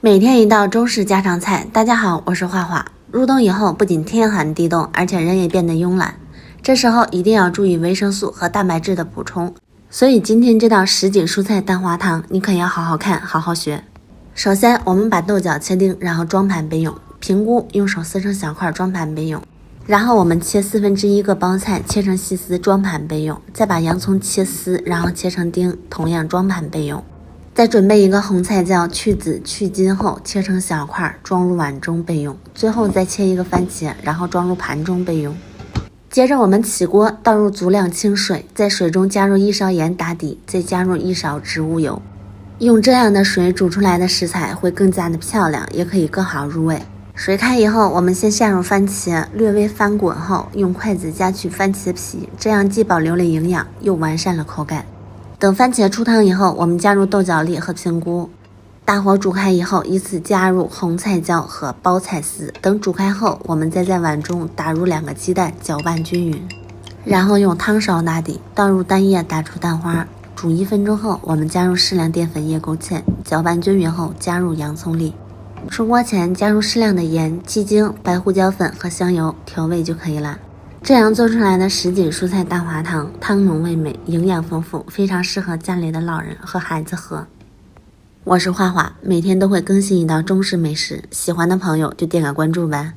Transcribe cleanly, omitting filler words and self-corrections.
每天一道中式家常菜，大家好，我是画画。入冬以后，不仅天寒地冻，而且人也变得慵懒，这时候一定要注意维生素和蛋白质的补充。所以今天这道什锦蔬菜蛋花汤，你可要好好看，好好学。首先，我们把豆角切丁，然后装盘备用。平菇用手撕成小块，装盘备用。然后我们切1/4个包菜，切成细丝，装盘备用。再把洋葱切丝，然后切成丁，同样装盘备用。再准备一个红菜椒，去籽去筋后切成小块，装入碗中备用。最后再切一个番茄，然后装入盘中备用。接着我们起锅，倒入足量清水，在水中加入1勺盐打底，再加入1勺植物油。用这样的水煮出来的食材会更加的漂亮，也可以更好入味。水开以后，我们先下入番茄，略微翻滚后，用筷子夹取番茄皮，这样既保留了营养，又完善了口感。等番茄出汤以后，我们加入豆角粒和平菇，大火煮开以后，依次加入红菜椒和包菜丝。等煮开后，我们再在碗中打入2个鸡蛋，搅拌均匀，然后用汤勺打底，倒入蛋液，打出蛋花。煮1分钟后，我们加入适量淀粉叶勾芡，搅拌均匀后加入洋葱粒。出锅前加入适量的盐、鸡精、白胡椒粉和香油调味就可以了。这样做出来的什锦蔬菜蛋花汤，汤浓味美，营养丰富，非常适合家里的老人和孩子喝。我是画画，每天都会更新一道中式美食，喜欢的朋友就点个关注吧。